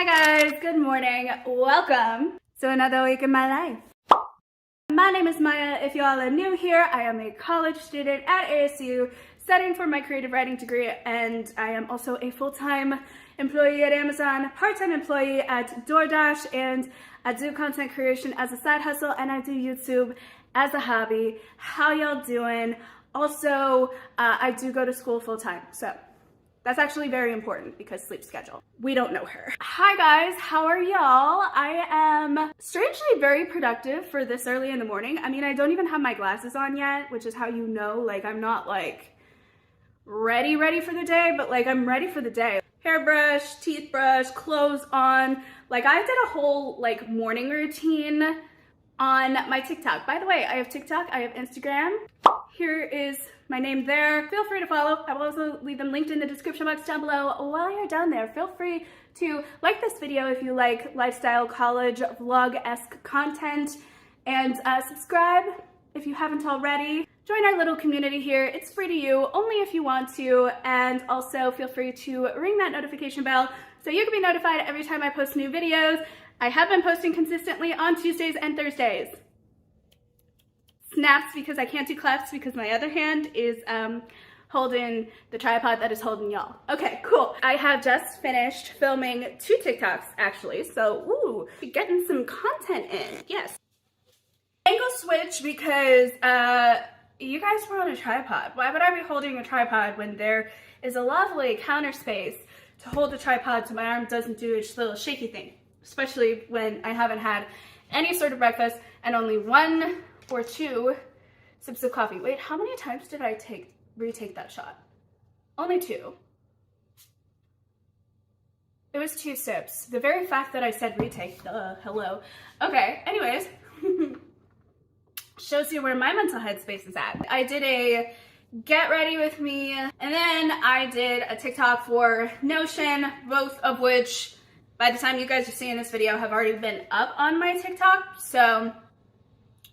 Hi guys, good morning. Welcome to another week in my life. My name is Maya. If you all are new here, I am a college student at ASU studying for my creative writing degree, and I am also a full-time employee at Amazon, part-time employee at DoorDash, and I do content creation as a side hustle, and I do YouTube as a hobby. How y'all doing? Also, I do go to school full-time, so that's actually very important because sleep schedule. We don't know her. Hi guys, how are y'all? I am strangely very productive for this early in the morning. I mean, I don't even have my glasses on yet, which is how you know, like, I'm not like ready for the day, but like I'm ready for the day. Hairbrush, teeth brush, clothes on. Like I did a whole like morning routine on my TikTok. By the way, I have TikTok, I have Instagram. Here is my name there. Feel free to follow. I will also leave them linked in the description box down below. While you're down there, feel free to like this video if you like lifestyle college vlog-esque content, and subscribe if you haven't already. Join our little community here. It's free to you, only if you want to, and also feel free to ring that notification bell so you can be notified every time I post new videos. I have been posting consistently on Tuesdays and Thursdays. Snaps because I can't do claps because my other hand is holding the tripod that is holding y'all. Okay, cool. I have just finished filming 2 TikToks actually, so ooh, getting some content in, yes. Angle switch because you guys were on a tripod. Why would I be holding a tripod when there is a lovely counter space to hold the tripod so my arm doesn't do its little shaky thing? Especially when I haven't had any sort of breakfast and only 1 or 2 sips of coffee. Wait, how many times did I retake that shot? Only 2. It was 2 sips. The very fact that I said retake, hello. Okay, anyways, shows you where my mental headspace is at. I did a get ready with me, and then I did a TikTok for Notion, both of which by the time you guys are seeing this video have already been up on my TikTok, so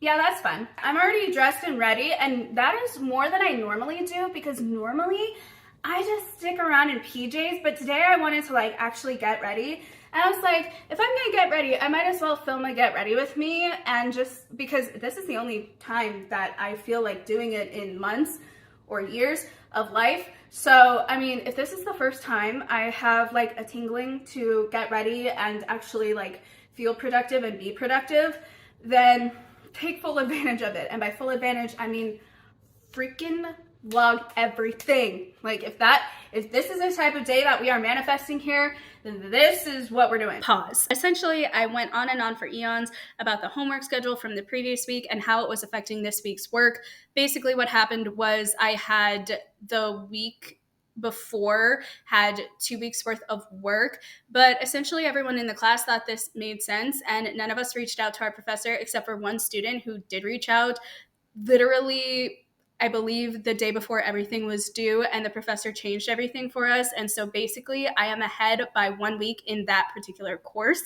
yeah, that's fun. I'm already dressed and ready, and that is more than I normally do because normally I just stick around in PJs, but today I wanted to like actually get ready. And I was like, if I'm gonna get ready, I might as well film a get ready with me, and just because this is the only time that I feel like doing it in months or years of life. So, I mean, if this is the first time I have like a tingling to get ready and actually like feel productive and be productive, then take full advantage of it. And by full advantage, I mean freaking vlog everything. Like if this is the type of day that we are manifesting here, then this is what we're doing. Pause. Essentially, I went on and on for eons about the homework schedule from the previous week and how it was affecting this week's work. Basically what happened was I had the week before had 2 weeks worth of work, but essentially everyone in the class thought this made sense, and none of us reached out to our professor except for one student who did reach out literally, I believe, the day before everything was due, and the professor changed everything for us. And so basically I am ahead by 1 week in that particular course.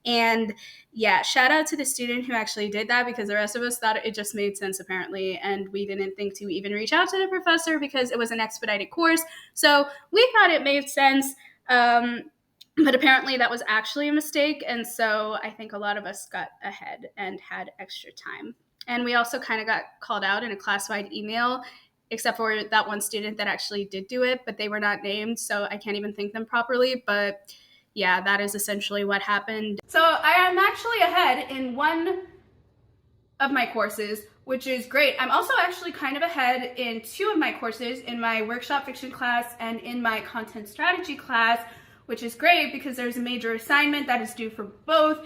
And yeah, shout out to the student who actually did that, because the rest of us thought it just made sense apparently, and we didn't think to even reach out to the professor because it was an expedited course. So we thought it made sense, but apparently that was actually a mistake. And so I think a lot of us got ahead and had extra time. And we also kind of got called out in a class-wide email, except for that one student that actually did do it, but they were not named, so I can't even thank them properly. But yeah, that is essentially what happened. So I am actually ahead in 1 of my courses, which is great. I'm also actually kind of ahead in 2 of my courses, in my workshop fiction class and in my content strategy class, which is great because there's a major assignment that is due for both.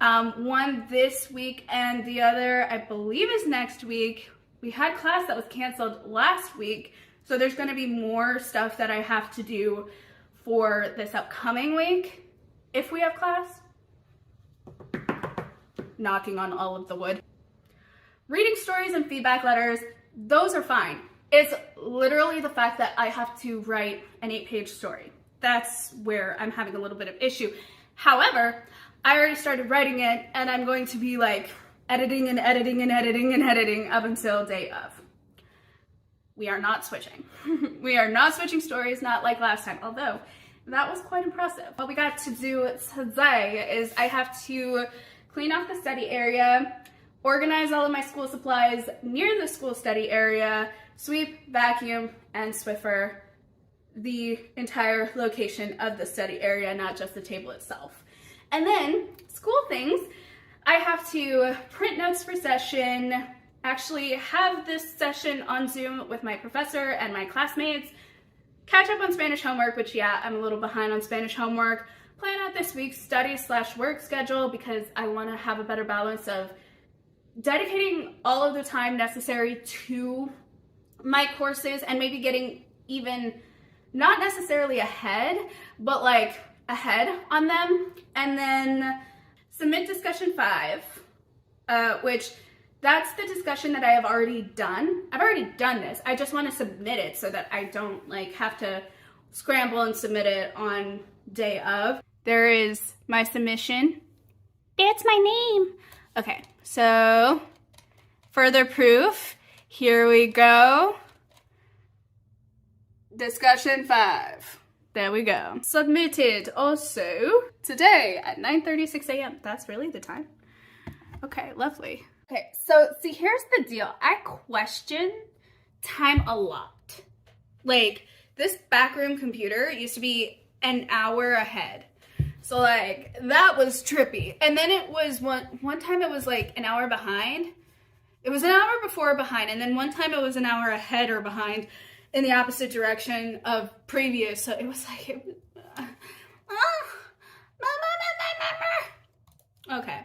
One this week and the other, I believe, is next week. We had class that was canceled last week, so there's going to be more stuff that I have to do for this upcoming week if we have class. Knocking on all of the wood. Reading stories and feedback letters, those are fine. It's literally the fact that I have to write an 8-page story. That's where I'm having a little bit of issue. However, I already started writing it, and I'm going to be like editing and editing and editing and editing up until day of. We are not switching. We are not switching stories, not like last time. Although that was quite impressive. What we got to do today is I have to clean off the study area, organize all of my school supplies near the school study area, sweep, vacuum, and Swiffer the entire location of the study area, not just the table itself. And then school things, I have to print notes for session, actually have this session on Zoom with my professor and my classmates, catch up on Spanish homework, which yeah, I'm a little behind on Spanish homework, plan out this week's study/work schedule because I want to have a better balance of dedicating all of the time necessary to my courses and maybe getting even not necessarily ahead, but like ahead on them. And then submit discussion 5, which that's the discussion that I have already done. I've already done this. I just want to submit it so that I don't like have to scramble and submit it on day of. There is my submission. That's my name. Okay, so further proof. Here we go. Discussion 5. There we go. Submitted also today at 9:36 a.m. That's really the time. Okay, lovely. Okay, so see, here's the deal. I question time a lot. Like, this backroom computer used to be an hour ahead. So like, that was trippy. And then it was one time it was like an hour behind. It was an hour before or behind, and then one time it was an hour ahead or behind in the opposite direction of previous. So it was like, okay.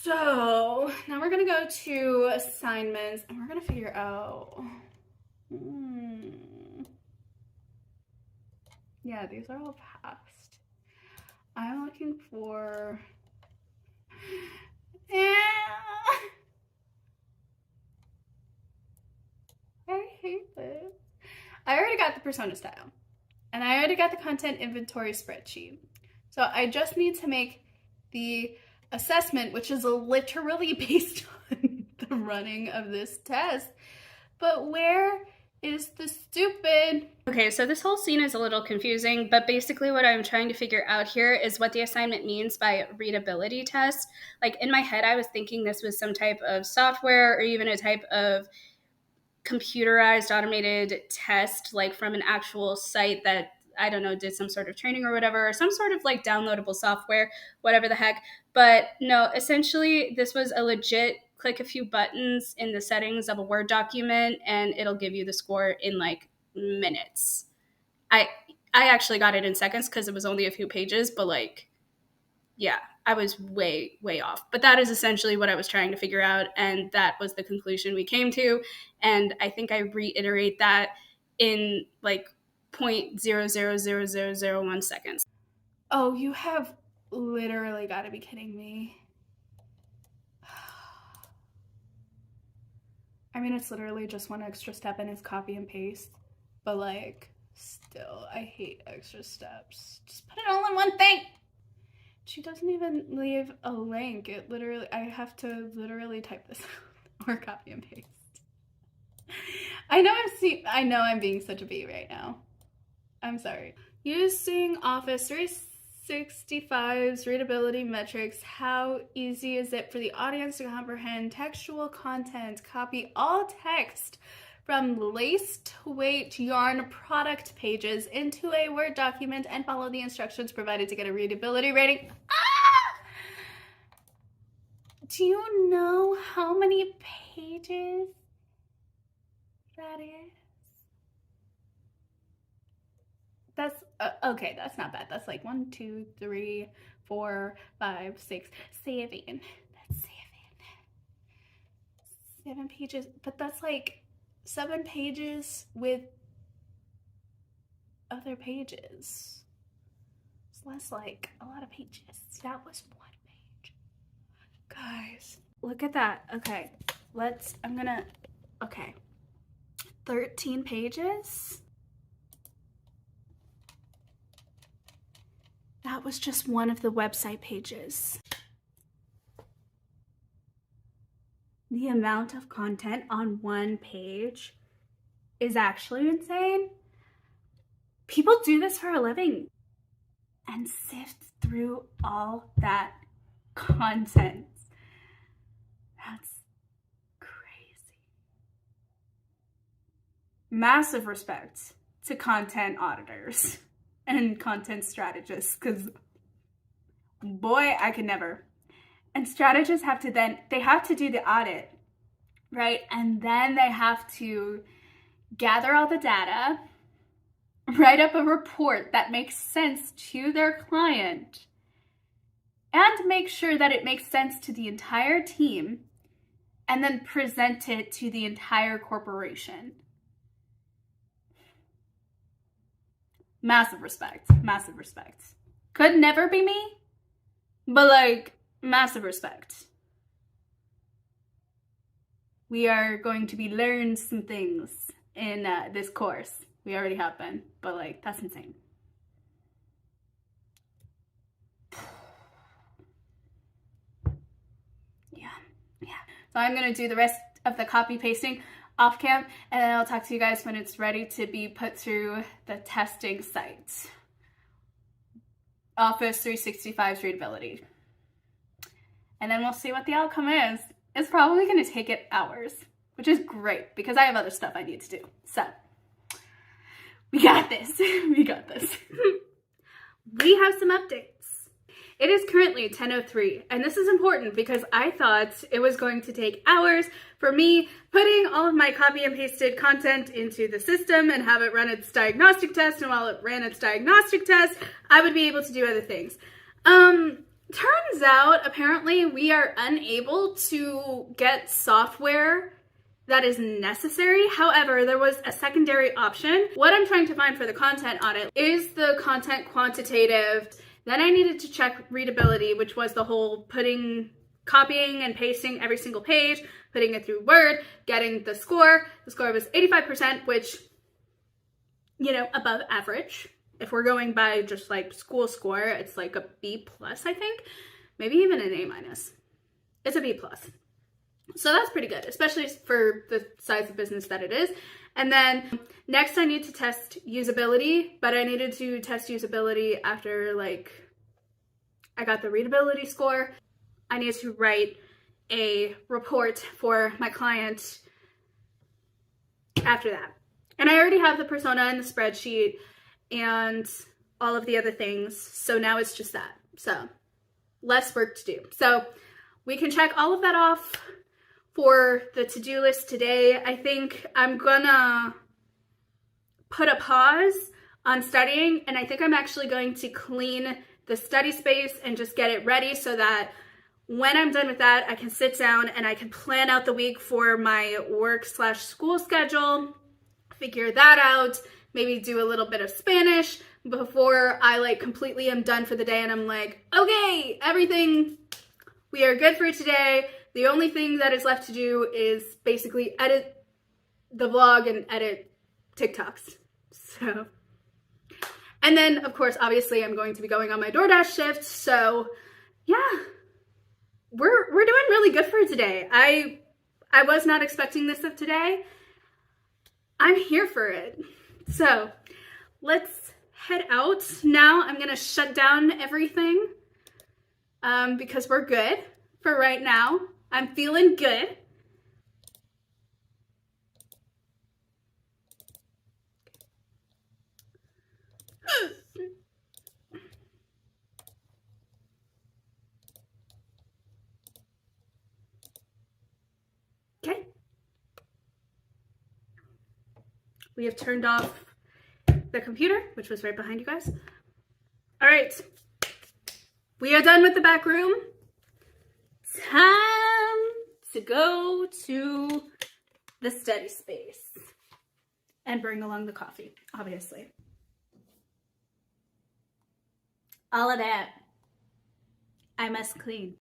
So now we're gonna go to assignments and we're gonna figure out, yeah, these are all past. I'm looking for, I hate this. I already got the persona style and I already got the content inventory spreadsheet. So I just need to make the assessment, which is literally based on the running of this test. But where is the stupid? Okay, so this whole scene is a little confusing, but basically what I'm trying to figure out here is what the assignment means by readability test. Like in my head, I was thinking this was some type of software or even a type of computerized automated test, like from an actual site that, I don't know, did some sort of training or whatever, or some sort of like downloadable software, whatever the heck. But no, essentially this was a legit click a few buttons in the settings of a Word document and it'll give you the score in like minutes. I actually got it in seconds because it was only a few pages, but like, yeah, I was way off. But that is essentially what I was trying to figure out, and that was the conclusion we came to. And I think I reiterate that in like 0.000001 seconds. Oh, you have literally got to be kidding me. I mean, it's literally just one extra step and it's copy and paste, but like, still, I hate extra steps. Just put it all in one thing. She doesn't even leave a link. It literally, I have to literally type this or copy and paste. I know I'm being such a bee right now. I'm sorry. Using Office 365's readability metrics, how easy is it for the audience to comprehend textual content? Copy all text from laced weight yarn product pages into a Word document and follow the instructions provided to get a readability rating. Do you know how many pages that is? That's okay, that's not bad. That's like 1, 2, 3, 4, 5, 6, 7. That's 7 pages, but that's like 7 pages with other pages. So that's like a lot of pages. That was 1 page. Guys, look at that. Okay, okay. 13 pages. That was just one of the website pages. The amount of content on one page is actually insane. People do this for a living and sift through all that content. That's crazy. Massive respect to content auditors and content strategists, because boy, I could never. And strategists have to do the audit, right? And then they have to gather all the data, write up a report that makes sense to their client, and make sure that it makes sense to the entire team, and then present it to the entire corporation. Massive respect, massive respect. Could never be me, but like, massive respect. We are going to be learning some things in this course. We already have been, but like, that's insane. Yeah. So I'm gonna do the rest of the copy pasting off cam, and then I'll talk to you guys when it's ready to be put through the testing site. Office 365's readability. And then we'll see what the outcome is. It's probably gonna take it hours, which is great because I have other stuff I need to do. So, we got this. We got this. We have some updates. It is currently 10:03, and this is important because I thought it was going to take hours for me putting all of my copy and pasted content into the system and have it run its diagnostic test, and while it ran its diagnostic test, I would be able to do other things. Turns out, apparently, we are unable to get software that is necessary. However, there was a secondary option. What I'm trying to find for the content audit is the content quantitative. Then I needed to check readability, which was the whole copying and pasting every single page, putting it through Word, getting the score. The score was 85%, which, you know, above average. If we're going by just like school score, it's like a B+, I think. Maybe even an A-. It's a B+. So that's pretty good, especially for the size of business that it is. And then next I need to test usability, but I needed to test usability after like I got the readability score. I need to write a report for my client after that. And I already have the persona in the spreadsheet and all of the other things. So now it's just that. So less work to do. So we can check all of that off for the to-do list today. I think I'm gonna put a pause on studying, and I think I'm actually going to clean the study space and just get it ready so that when I'm done with that, I can sit down and I can plan out the week for my work/school schedule, figure that out, maybe do a little bit of Spanish before I like completely am done for the day and I'm like, okay, everything, we are good for today. The only thing that is left to do is basically edit the vlog and edit TikToks. So, and then of course, obviously I'm going to be going on my DoorDash shift. So yeah, we're doing really good for today. I was not expecting this of today. I'm here for it. So let's head out. Now I'm gonna shut down everything because we're good for right now. I'm feeling good. Okay. We have turned off the computer, which was right behind you guys. All right. We are done with the back room. Time to go to the study space and bring along the coffee, obviously. All of that I must clean.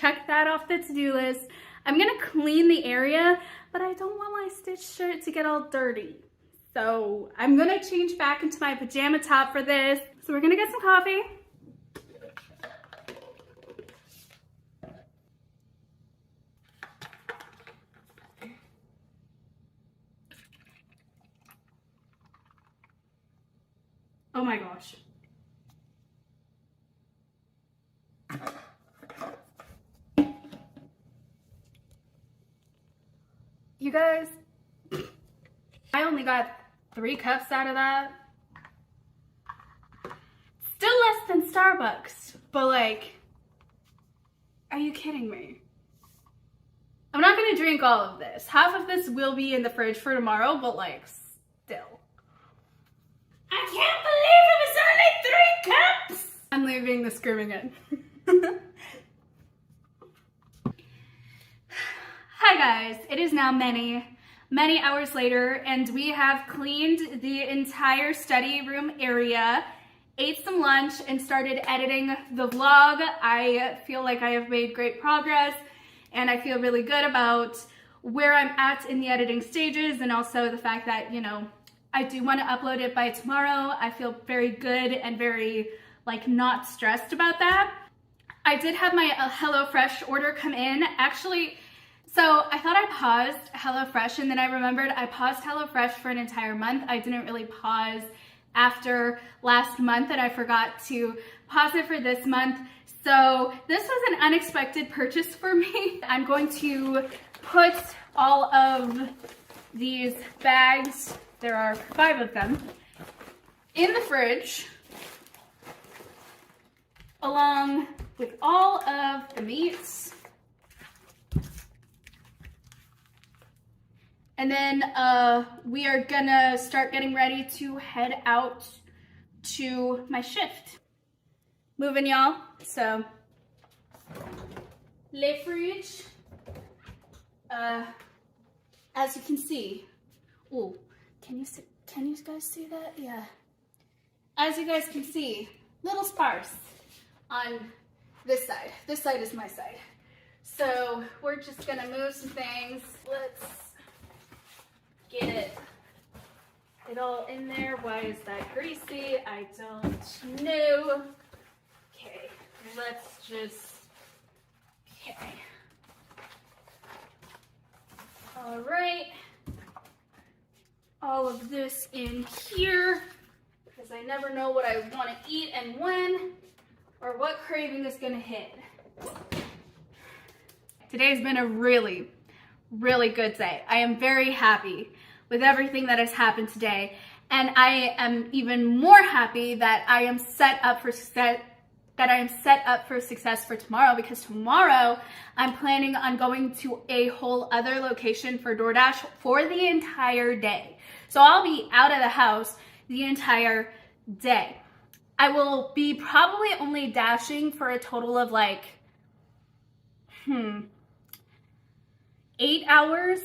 check that off the to-do list. I'm gonna clean the area, but I don't want my stitched shirt to get all dirty. So I'm gonna change back into my pajama top for this. So we're gonna get some coffee. Oh my gosh. You guys, I only got 3 cups out of that. Still less than Starbucks, but like, are you kidding me? I'm not gonna drink all of this. Half of this will be in the fridge for tomorrow, but like, still. I can't believe it was only 3 cups! I'm leaving the screaming in. Hi guys, it is now many hours later, and we have cleaned the entire study room area, ate some lunch, and started editing the vlog. I feel like I have made great progress, and I feel really good about where I'm at in the editing stages, and also the fact that, you know, I do want to upload it by tomorrow. I feel very good and very, like, not stressed about that. I did have my HelloFresh order come in. Actually, so I thought I paused HelloFresh, and then I remembered I paused HelloFresh for an entire month. I didn't really pause after last month, and I forgot to pause it for this month. So this was an unexpected purchase for me. I'm going to put all of these bags, there are 5 of them, in the fridge, along with all of the meats. And then we are gonna start getting ready to head out to my shift. Moving, y'all. So, le fridge. As you can see, ooh, can you guys see that? Yeah. As you guys can see, little sparse on this side. This side is my side. So we're just gonna move some things. Let's get it all in there. Why is that greasy? I don't know. Okay, let's just, okay. All right. All of this in here, because I never know what I want to eat and when, or what craving is gonna hit. Today's been a really good day. I am very happy with everything that has happened today, and I am even more happy that I am set up for success for tomorrow, because tomorrow I'm planning on going to a whole other location for DoorDash for the entire day. So I'll be out of the house the entire day. I will be probably only dashing for a total of like 8 hours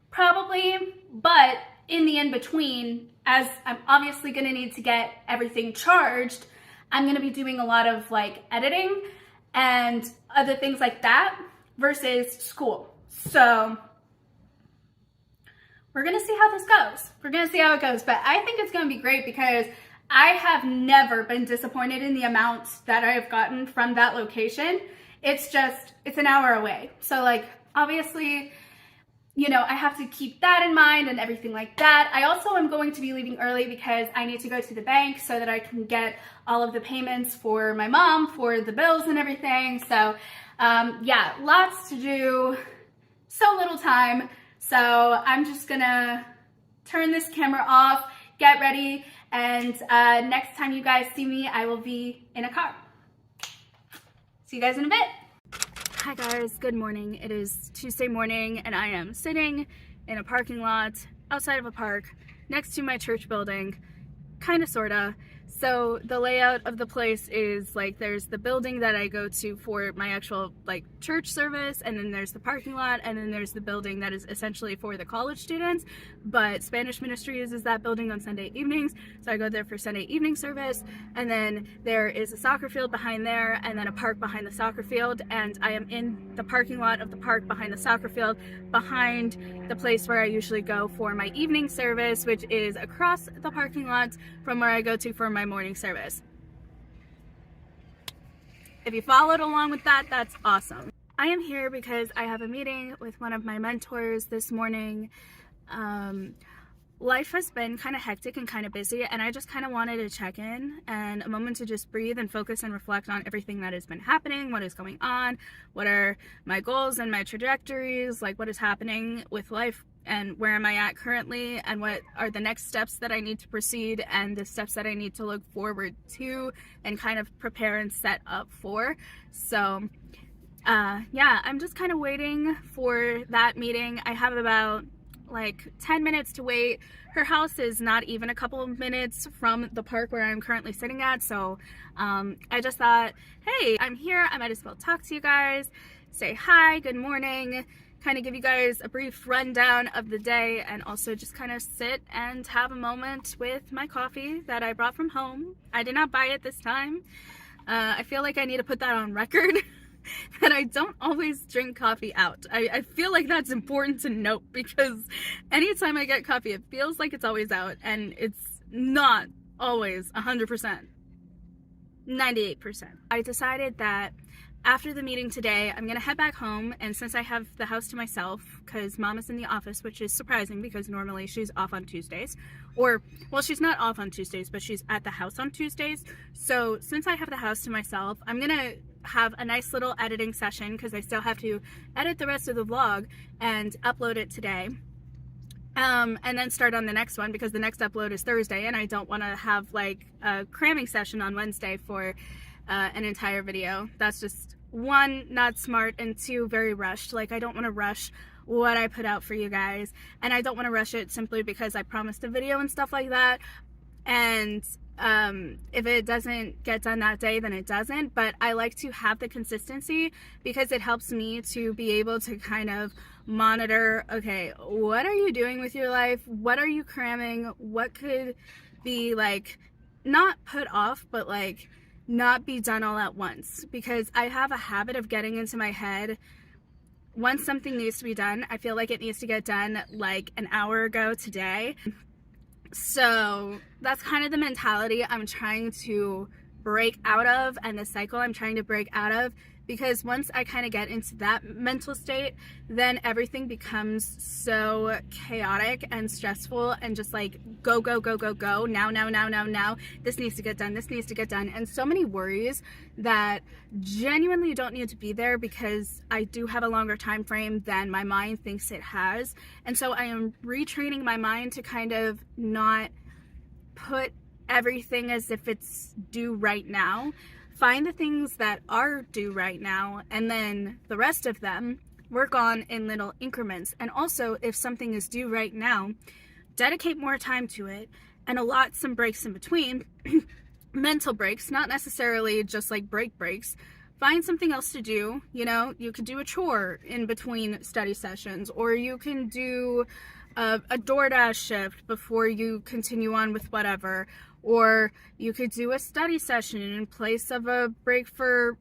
probably, but in the in-between, as I'm obviously gonna need to get everything charged, I'm gonna be doing a lot of like editing and other things like that versus school. So we're gonna see how this goes. We're gonna see how it goes, but I think it's gonna be great because I have never been disappointed in the amounts that I have gotten from that location. It's an hour away. So like, obviously, you know, I have to keep that in mind and everything like that. I also am going to be leaving early because I need to go to the bank so that I can get all of the payments for my mom for the bills and everything. So yeah, lots to do, so little time. So I'm just gonna turn this camera off, get ready, and next time you guys see me, I will be in a car. See you guys in a bit. Hi guys, good morning. It is Tuesday morning and I am sitting in a parking lot outside of a park next to my church building, kinda sorta. So the layout of the place is like there's the building that I go to for my actual like church service, and then there's the parking lot, and then there's the building that is essentially for the college students, but Spanish ministry uses that building on Sunday evenings, so I go there for Sunday evening service. And then there is a soccer field behind there, and then a park behind the soccer field, and I am in the parking lot of the park behind the soccer field, behind the place where I usually go for my evening service, which is across the parking lot from where I go to for my morning service. If you followed along with that, that's awesome. I am here because I have a meeting with one of my mentors this morning. Life has been kind of hectic and kind of busy, and I just kind of wanted to check in and a moment to just breathe and focus and reflect on everything that has been happening, what is going on, what are my goals and my trajectories, like what is happening with life and where am I at currently, and what are the next steps that I need to proceed and the steps that I need to look forward to and kind of prepare and set up for. So yeah, I'm just kind of waiting for that meeting. I have about like 10 minutes to wait. Her house is not even a couple of minutes from the park where I'm currently sitting at, so I just thought, hey, I'm here, I might as well talk to you guys, say hi, good morning, kind of give you guys a brief rundown of the day, and also just kind of sit and have a moment with my coffee that I brought from home. I did not buy it this time. I feel like I need to put that on record. That I don't always drink coffee out. I feel like that's important to note, because anytime I get coffee, it feels like it's always out, and it's not always 100%, 98%. I decided that after the meeting today, I'm gonna head back home, and since I have the house to myself, because mom is in the office, which is surprising because normally she's off on Tuesdays, or, well, she's not off on Tuesdays, but she's at the house on Tuesdays. So since I have the house to myself, I'm gonna have a nice little editing session, because I still have to edit the rest of the vlog and upload it today, and then start on the next one, because the next upload is Thursday, and I don't want to have like a cramming session on Wednesday for an entire video. That's just, one, not smart, and two, very rushed. Like, I don't want to rush what I put out for you guys, and I don't want to rush it simply because I promised a video and stuff like that, and if it doesn't get done that day, then it doesn't. But I like to have the consistency, because it helps me to be able to kind of monitor, okay, what are you doing with your life? What are you cramming? What could be like not put off, but like not be done all at once? Because I have a habit of getting into my head, once something needs to be done, I feel like it needs to get done like an hour ago today. So that's kind of the mentality I'm trying to break out of, and the cycle I'm trying to break out of, because once I kind of get into that mental state, then everything becomes so chaotic and stressful and just like go, go, go, go, go, now, this needs to get done, this needs to get done, and so many worries that genuinely don't need to be there, because I do have a longer time frame than my mind thinks it has. And so I am retraining my mind to kind of not put everything as if it's due right now. Find the things that are due right now, and then the rest of them work on in little increments. And also, if something is due right now, dedicate more time to it and allot some breaks in between. Mental breaks, not necessarily just like breaks. Find something else to do. You know, you could do a chore in between study sessions, or you can do a DoorDash shift before you continue on with whatever, or you could do a study session in place of a break for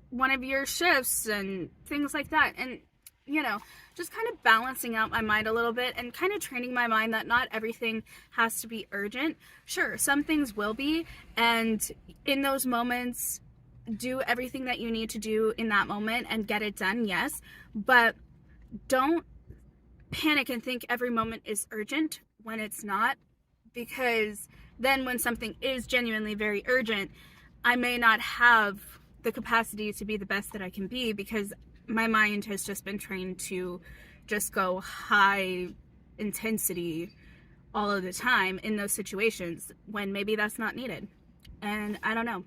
one of your shifts and things like that. And, you know, just kind of balancing out my mind a little bit and kind of training my mind that not everything has to be urgent. Sure, some things will be, and in those moments, do everything that you need to do in that moment and get it done, yes, but don't panic and think every moment is urgent when it's not, because then when something is genuinely very urgent, I may not have the capacity to be the best that I can be, because my mind has just been trained to just go high intensity all of the time in those situations when maybe that's not needed. And I don't know.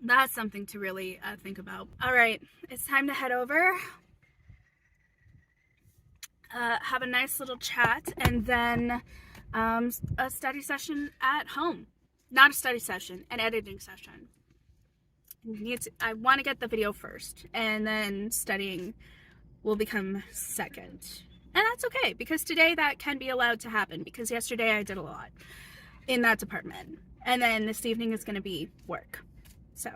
That's something to really think about. All right, it's time to head over. Have a nice little chat, and then a study session at home. not a study session, an editing session. I want to get the video first, and then studying will become second. And that's okay, because today that can be allowed to happen, because yesterday I did a lot in that department. And then this evening is going to be work. So,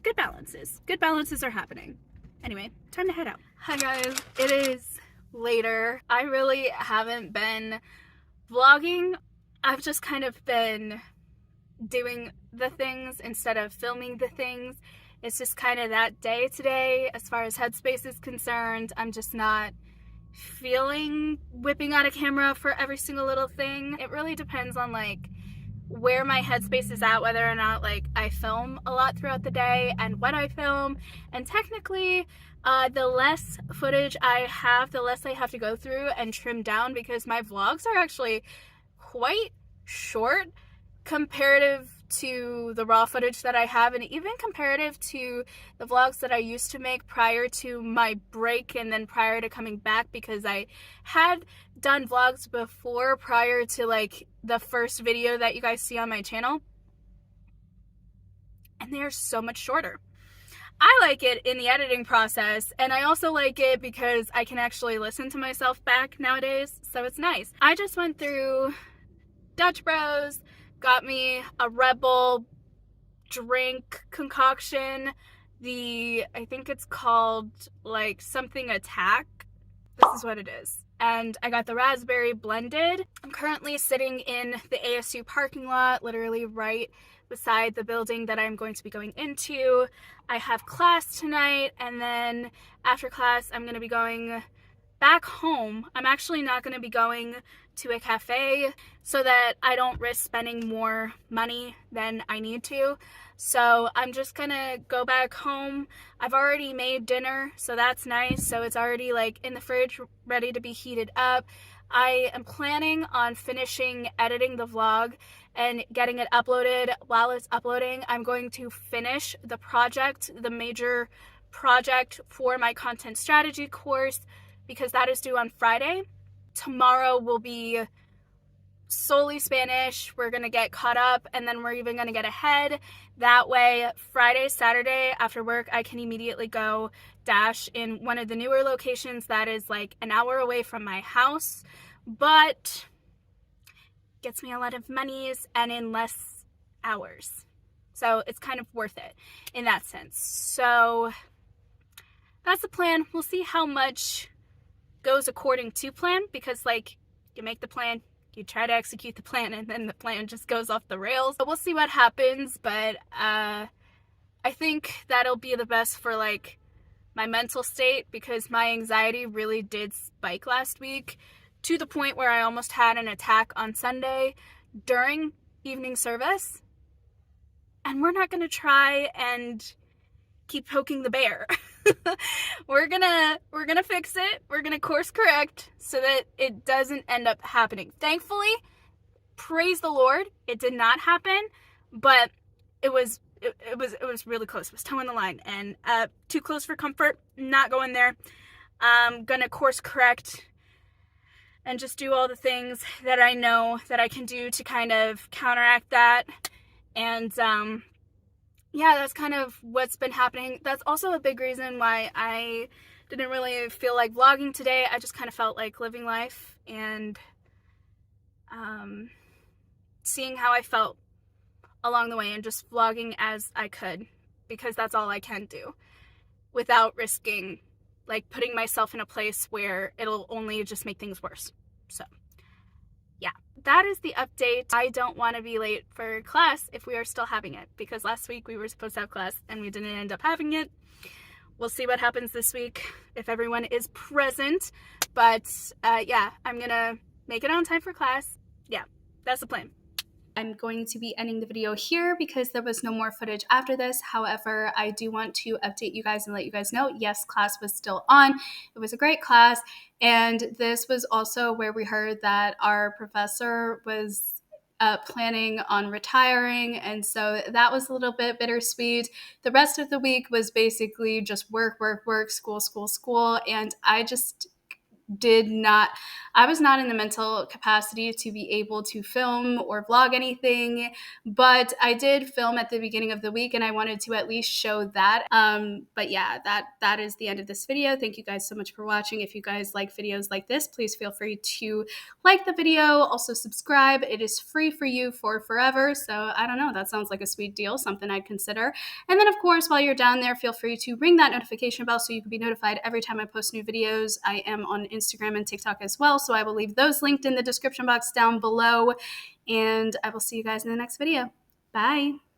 good balances. Good balances are happening. Anyway, time to head out. Hi guys, it is later. I really haven't been vlogging. I've just kind of been doing the things instead of filming the things. It's just kind of that day today as far as Headspace is concerned. I'm just not feeling whipping out a camera for every single little thing. It really depends on like where my headspace is at, whether or not like I film a lot throughout the day and when I film. And technically the less footage I have, the less I have to go through and trim down, because my vlogs are actually quite short comparative to the raw footage that I have, and even comparative to the vlogs that I used to make prior to my break and then prior to coming back, because I had done vlogs before prior to like the first video that you guys see on my channel, and they're so much shorter. I like it in the editing process, and I also like it because I can actually listen to myself back nowadays, so it's nice. I just went through Dutch Bros, got me a Red Bull drink concoction. I think it's called like something Attack. This is what it is. And I got the raspberry blended. I'm currently sitting in the ASU parking lot, literally right beside the building that I'm going to be going into. I have class tonight, and then after class I'm going to be going back home. I'm actually not going to be going to a cafe so that I don't risk spending more money than I need to. So I'm just gonna go back home. I've already made dinner, so that's nice. So it's already like in the fridge, ready to be heated up. I am planning on finishing editing the vlog and getting it uploaded. While it's uploading, I'm going to finish the project, the major project for my content strategy course, because that is due on Friday. Tomorrow will be solely Spanish. We're gonna get caught up, and then we're even gonna get ahead. That way, Friday, Saturday after work, I can immediately go dash in one of the newer locations that is like an hour away from my house, but gets me a lot of monies and in less hours. So it's kind of worth it in that sense. So that's the plan. We'll see how much goes according to plan, because like you make the plan, you try to execute the plan, and then the plan just goes off the rails. But we'll see what happens. But I think that'll be the best for like my mental state, because my anxiety really did spike last week to the point where I almost had an attack on Sunday during evening service. And we're not going to try and keep poking the bear. We're gonna fix it. We're gonna course correct so that it doesn't end up happening. Thankfully, praise the Lord, it did not happen, but it was really close. It was toeing the line, and too close for comfort. Not going there. I'm gonna course correct and just do all the things that I know that I can do to kind of counteract that. And yeah, that's kind of what's been happening. That's also a big reason why I didn't really feel like vlogging today. I just kind of felt like living life and seeing how I felt along the way, and just vlogging as I could, because that's all I can do without risking like putting myself in a place where it'll only just make things worse. So yeah, that is the update. I don't want to be late for class if we are still having it, because last week we were supposed to have class and we didn't end up having it. We'll see what happens this week if everyone is present. But yeah, I'm gonna make it on time for class. Yeah, that's the plan. I'm going to be ending the video here because there was no more footage after this. However, I do want to update you guys and let you guys know, yes, class was still on. It was a great class. And this was also where we heard that our professor was planning on retiring. And so that was a little bit bittersweet. The rest of the week was basically just work, school. And I just I was not in the mental capacity to be able to film or vlog anything, but I did film at the beginning of the week and I wanted to at least show that. But yeah, that is the end of this video. Thank you guys so much for watching. If you guys like videos like this, please feel free to like the video, also subscribe. It is free for you for forever. So I don't know, that sounds like a sweet deal, something I'd consider. And then of course, while you're down there, feel free to ring that notification bell so you can be notified every time I post new videos. I am on Instagram and TikTok as well, so I will leave those linked in the description box down below. And I will see you guys in the next video. Bye.